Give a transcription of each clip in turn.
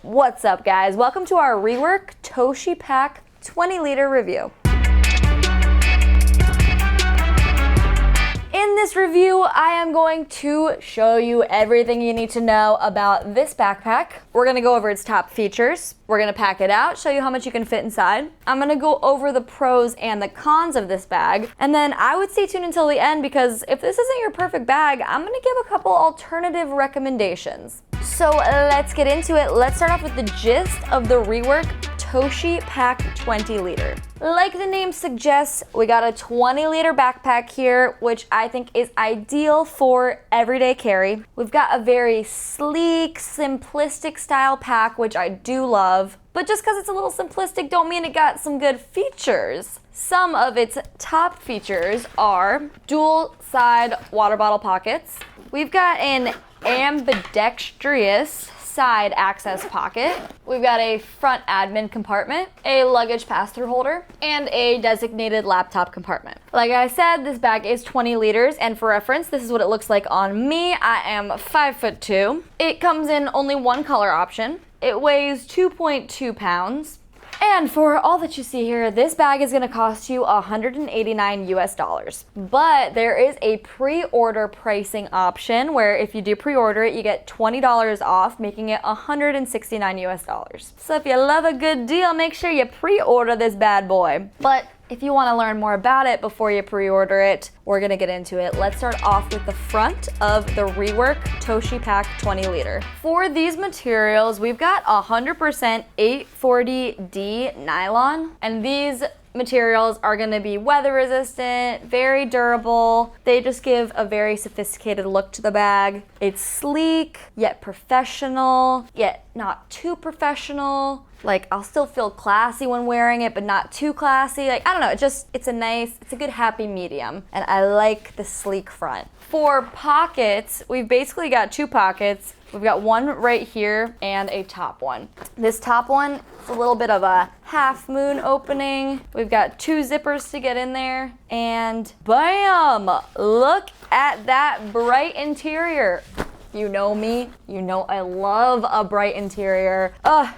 What's up, guys? Welcome to our Rework Toshi Pack 20-liter review. In this review, I am going to show you everything you need to know about this backpack. We're gonna go over its top features. We're gonna pack it out, show you how much you can fit inside. I'm gonna go over the pros and the cons of this bag. And then I would stay tuned until the end because if this isn't your perfect bag, I'm gonna give a couple alternative recommendations. So let's get into it. Let's start off with the gist of the Rework Toshi Pack 20-liter. Like the name suggests, we got a 20-liter backpack here, which I think is ideal for everyday carry. We've got a very sleek, simplistic style pack, which I do love. But just because it's a little simplistic don't mean it got some good features. Some of its top features are dual side water bottle pockets. We've got an ambidextrous side access pocket. We've got a front admin compartment, a luggage pass-through holder, and a designated laptop compartment. Like I said, this bag is 20 liters, and for reference, this is what it looks like on me. I am 5'2". It comes in only one color option. It weighs 2.2 pounds. And for all that you see here, this bag is gonna cost you $189 US. But there is a pre-order pricing option where if you do pre-order it, you get $20 off, making it $169 US. So if you love a good deal, make sure you pre-order this bad boy. But if you wanna learn more about it before you pre-order it, we're gonna get into it. Let's start off with the front of the Rework Toshi Pack 20-liter. For these materials, we've got 100% 840D nylon, and these materials are gonna be weather resistant, very durable. They just give a very sophisticated look to the bag. It's sleek, yet professional, yet not too professional. Like, I'll still feel classy when wearing it, but not too classy. Like, I don't know, it's a good happy medium. And I like the sleek front. For pockets, we've basically got two pockets. We've got one right here and a top one. This top one is a little bit of a half moon opening. We've got two zippers to get in there, and bam! Look at that bright interior. You know me, you know I love a bright interior.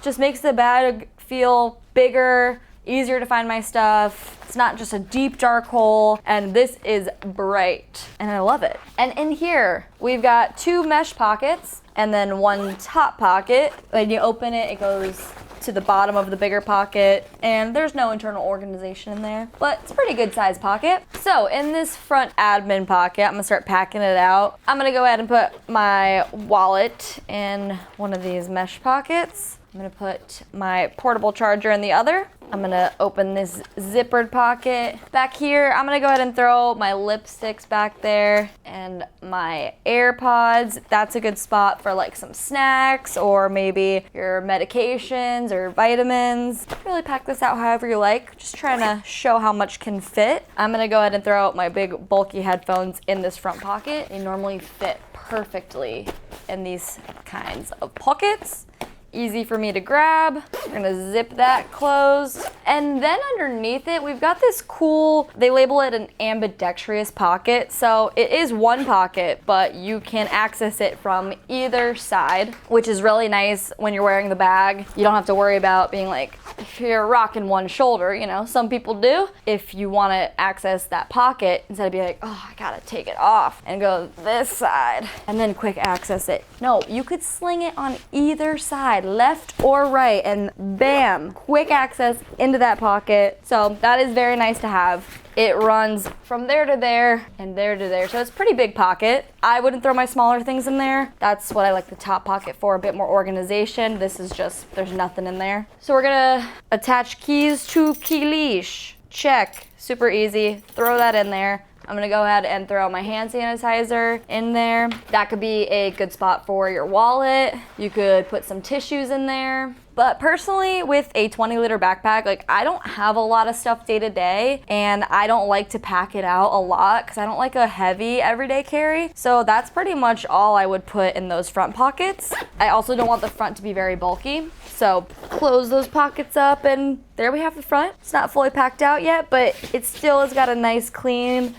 Just makes the bag feel bigger, easier to find my stuff. It's not just a deep dark hole, and this is bright, and I love it. And in here, we've got two mesh pockets, and then one top pocket. When you open it, it goes to the bottom of the bigger pocket, and there's no internal organization in there, but it's a pretty good sized pocket. So in this front admin pocket, I'm gonna start packing it out. I'm gonna go ahead and put my wallet in one of these mesh pockets. I'm gonna put my portable charger in the other. I'm gonna open this zippered pocket. Back here, I'm gonna go ahead and throw my lipsticks back there and my AirPods. That's a good spot for like some snacks or maybe your medications or vitamins. Really pack this out however you like. Just trying to show how much can fit. I'm gonna go ahead and throw out my big bulky headphones in this front pocket. They normally fit perfectly in these kinds of pockets. Easy for me to grab. We're gonna zip that closed. And then underneath it, we've got this cool, they label it an ambidextrous pocket. So it is one pocket, but you can access it from either side, which is really nice when you're wearing the bag. You don't have to worry about being like, if you're rocking one shoulder, you know, some people do. If you wanna access that pocket, instead of being like, oh, I gotta take it off and go this side and then quick access it. No, you could sling it on either side, left or right, and bam, quick access into that pocket. So that is very nice to have. It runs from there to there and there to there. So it's a pretty big pocket. I wouldn't throw my smaller things in there. That's what I like the top pocket for, a bit more organization. This is just, there's nothing in there. So we're gonna attach keys to key leash. Check, super easy. Throw that in there. I'm gonna go ahead and throw my hand sanitizer in there. That could be a good spot for your wallet. You could put some tissues in there. But personally, with a 20-liter backpack, like, I don't have a lot of stuff day to day, and I don't like to pack it out a lot because I don't like a heavy everyday carry. So that's pretty much all I would put in those front pockets. I also don't want the front to be very bulky. So close those pockets up, and there we have the front. It's not fully packed out yet, but it still has got a nice clean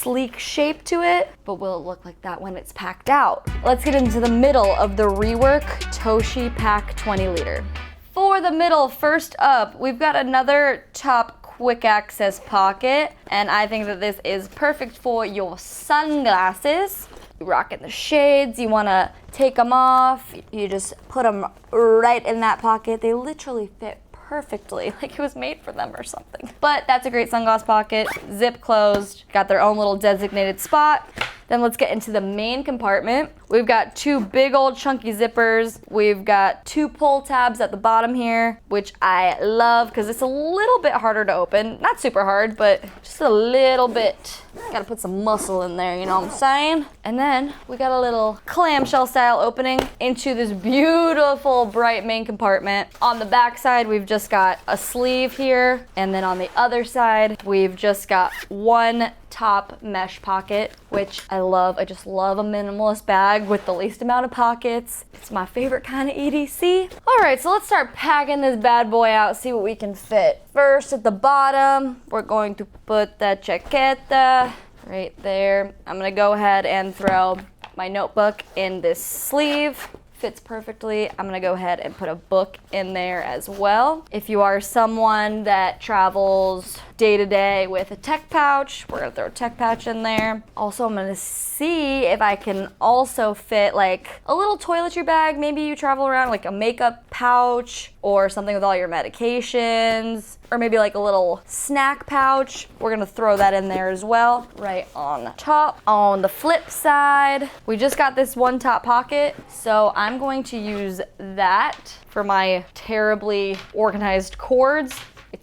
sleek shape to it, but will it look like that when it's packed out? Let's get into the middle of the Rework Toshi Pack 20 liter. For the middle, first up, we've got another top quick access pocket, and I think that this is perfect for your sunglasses. You're rocking the shades, you wanna take them off, you just put them right in that pocket. They literally fit perfectly, like it was made for them or something. But that's a great sunglass pocket, zip closed, got their own little designated spot. Then let's get into the main compartment. We've got two big old chunky zippers. We've got two pull tabs at the bottom here, which I love because it's a little bit harder to open. Not super hard, but just a little bit. Gotta put some muscle in there, you know what I'm saying? And then we got a little clamshell style opening into this beautiful bright main compartment. On the back side, we've just got a sleeve here. And then on the other side, we've just got one top mesh pocket, which I love. I just love a minimalist bag with the least amount of pockets. It's my favorite kind of EDC. All right, so let's start packing this bad boy out, see what we can fit. First, at the bottom, we're going to put the chaqueta right there. I'm gonna go ahead and throw my notebook in this sleeve. Fits perfectly. I'm gonna go ahead and put a book in there as well. If you are someone that travels day to day with a tech pouch, we're gonna throw a tech pouch in there. Also, I'm gonna see if I can also fit like a little toiletry bag. Maybe you travel around like a makeup pouch or something with all your medications, or maybe like a little snack pouch. We're gonna throw that in there as well, right on top. On the flip side, we just got this one top pocket, so I'm going to use that for my terribly organized cords.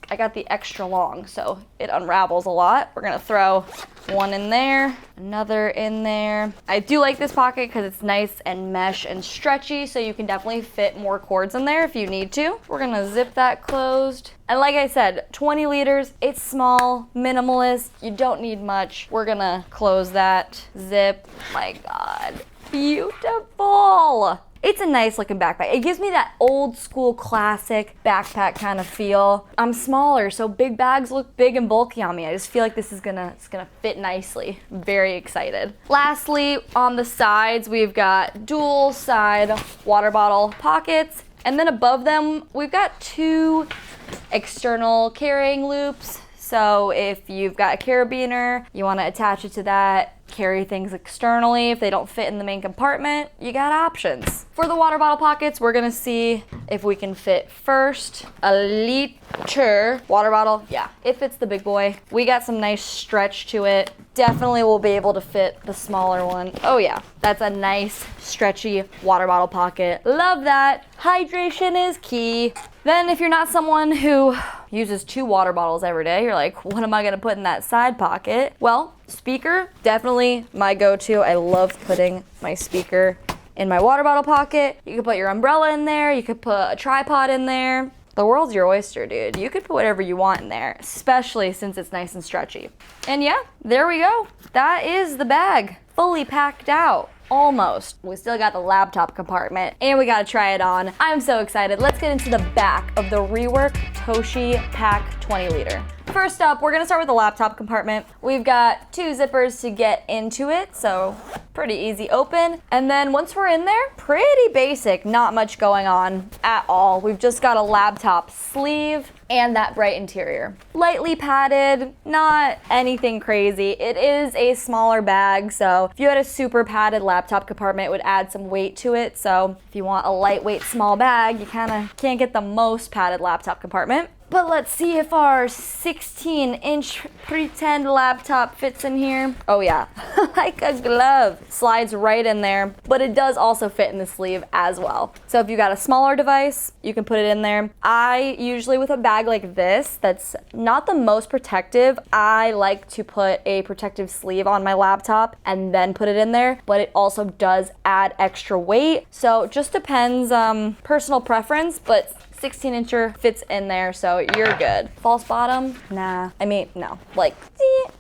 I got the extra long, so it unravels a lot. We're gonna throw one in there, another in there. I do like this pocket because it's nice and mesh and stretchy, so you can definitely fit more cords in there if you need to. We're gonna zip that closed. And like I said, 20 liters, it's small, minimalist, you don't need much. We're gonna close that zip. My God, beautiful. It's a nice looking backpack. It gives me that old school classic backpack kind of feel. I'm smaller, so big bags look big and bulky on me. I just feel like this is gonna fit nicely. I'm very excited. Lastly, on the sides, we've got dual side water bottle pockets. And then above them, we've got two external carrying loops. So if you've got a carabiner, you wanna attach it to that, carry things externally. If they don't fit in the main compartment, you got options. For the water bottle pockets, we're gonna see if we can fit first a liter water bottle. Yeah, it fits the big boy. We got some nice stretch to it. Definitely will be able to fit the smaller one. Oh yeah, that's a nice stretchy water bottle pocket. Love that. Hydration is key. Then if you're not someone who uses two water bottles every day, you're like, what am I gonna put in that side pocket? Well, speaker, definitely my go-to. I love putting my speaker in my water bottle pocket. You could put your umbrella in there. You could put a tripod in there. The world's your oyster, dude. You could put whatever you want in there, especially since it's nice and stretchy. And yeah, there we go. That is the bag, fully packed out. Almost. We still got the laptop compartment and we gotta try it on. I'm so excited. Let's get into the back of the Rework Toshi Pack 20 liter. First up, we're gonna start with the laptop compartment. We've got two zippers to get into it, so pretty easy open. And then once we're in there, pretty basic, not much going on at all. We've just got a laptop sleeve and that bright interior. Lightly padded, not anything crazy. It is a smaller bag, so if you had a super padded laptop compartment, it would add some weight to it. So if you want a lightweight small bag, you kind of can't get the most padded laptop compartment. But let's see if our 16-inch pretend laptop fits in here. Oh yeah, like a glove. Slides right in there, but it does also fit in the sleeve as well. So if you got a smaller device, you can put it in there. I usually, with a bag like this, that's not the most protective, I like to put a protective sleeve on my laptop and then put it in there, but it also does add extra weight. So it just depends, personal preference, but 16-incher fits in there, so you're good. False bottom? Nah. I mean, no. Like,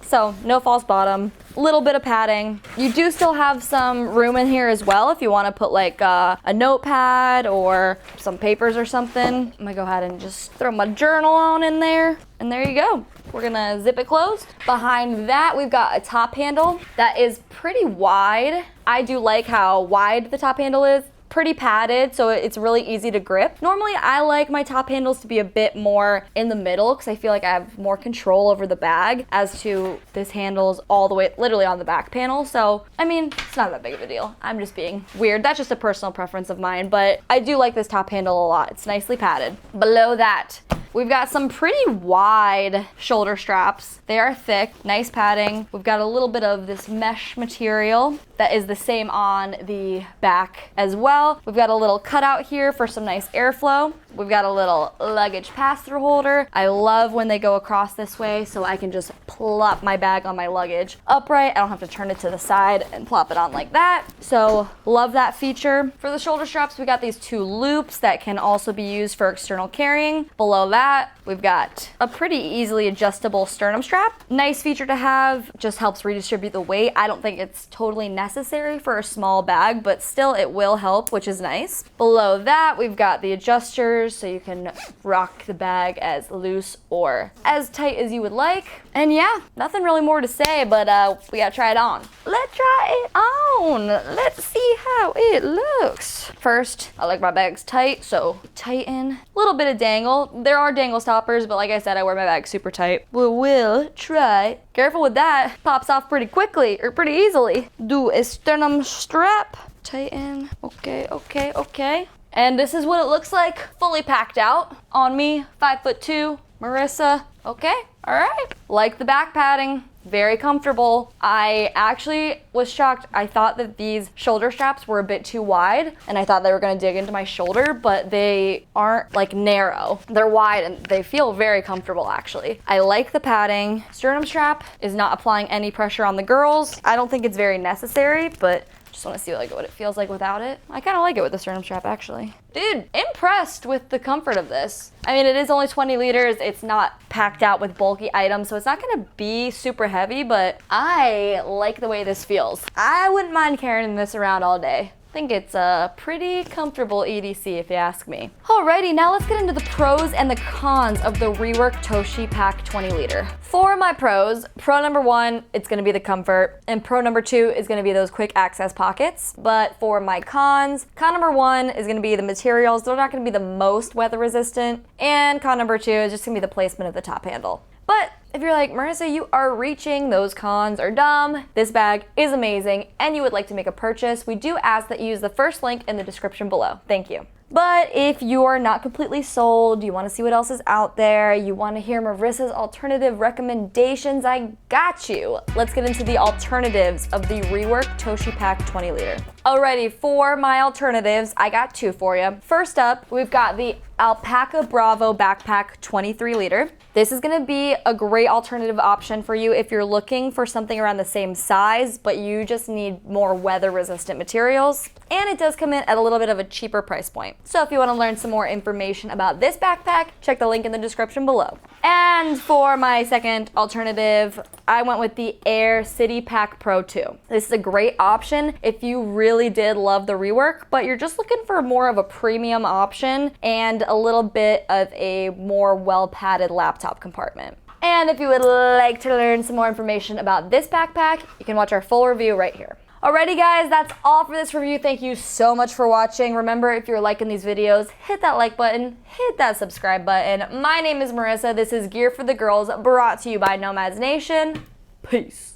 so no false bottom. Little bit of padding. You do still have some room in here as well if you want to put like a notepad or some papers or something. I'm gonna go ahead and just throw my journal on in there, and there you go. We're gonna zip it closed. Behind that, we've got a top handle that is pretty wide. I do like how wide the top handle is. Pretty padded, so it's really easy to grip. Normally, I like my top handles to be a bit more in the middle because I feel like I have more control over the bag, as to this handle's all the way literally on the back panel. So, I mean, it's not that big of a deal. I'm just being weird. That's just a personal preference of mine, but I do like this top handle a lot. It's nicely padded. Below that, we've got some pretty wide shoulder straps. They are thick, nice padding. We've got a little bit of this mesh material that is the same on the back as well. We've got a little cutout here for some nice airflow. We've got a little luggage pass-through holder. I love when they go across this way so I can just plop my bag on my luggage upright. I don't have to turn it to the side and plop it on like that. So love that feature. For the shoulder straps, we got these two loops that can also be used for external carrying. Below that, we've got a pretty easily adjustable sternum strap. Nice feature to have, just helps redistribute the weight. I don't think it's totally necessary for a small bag, but still it will help, which is nice. Below that, we've got the adjusters so you can rock the bag as loose or as tight as you would like. And yeah, nothing really more to say, but we gotta try it on. Let's try it on. Let's see how it looks. First, I like my bags tight, so tighten. A little bit of dangle. There are dangle stoppers, but like I said, I wear my bag super tight. We will try. Careful with that. Pops off pretty quickly, or pretty easily. Do a sternum strap. Tighten. Okay, okay, okay. And this is what it looks like, fully packed out on me, 5'2", Marissa. Okay, all right. Like the back padding, very comfortable. I actually was shocked. I thought that these shoulder straps were a bit too wide, and I thought they were gonna dig into my shoulder, but they aren't like narrow. They're wide and they feel very comfortable actually. I like the padding. Sternum strap is not applying any pressure on the girls. I don't think it's very necessary, but just want to see like what it feels like without it. I kind of like it with the sternum strap actually. Dude, impressed with the comfort of this. I mean, it is only 20 liters. It's not packed out with bulky items, so it's not gonna be super heavy, but I like the way this feels. I wouldn't mind carrying this around all day. I think it's a pretty comfortable EDC if you ask me. Alrighty, now let's get into the pros and the cons of the Rework Toshi Pack 20 liter. For my pros, pro number one, it's gonna be the comfort, and pro number two is gonna be those quick access pockets. But for my cons, con number one is gonna be the materials. They're not gonna be the most weather resistant, and con number two is just gonna be the placement of the top handle. But if you're like, Marissa, you are reaching, those cons are dumb, this bag is amazing, and you would like to make a purchase, we do ask that you use the first link in the description below. Thank you. But if you are not completely sold, you want to see what else is out there, you want to hear Marissa's alternative recommendations, I got you. Let's get into the alternatives of the Rework Toshi Pack 20 liter. Alrighty, for my alternatives, I got two for you. First up, we've got the Alpaka Bravo Backpack 23 liter. This is gonna be a great alternative option for you if you're looking for something around the same size, but you just need more weather resistant materials. And it does come in at a little bit of a cheaper price point. So if you wanna learn some more information about this backpack, check the link in the description below. And for my second alternative, I went with the Air City Pack Pro 2. This is a great option if you really did love the rework, but you're just looking for more of a premium option and a little bit of a more well-padded laptop compartment. And if you would like to learn some more information about this backpack, you can watch our full review right here. Alrighty guys, that's all for this review. Thank you so much for watching. Remember, if you're liking these videos, hit that like button, hit that subscribe button. My name is Marissa. This is Gear for the Girls, brought to you by Nomads Nation. Peace.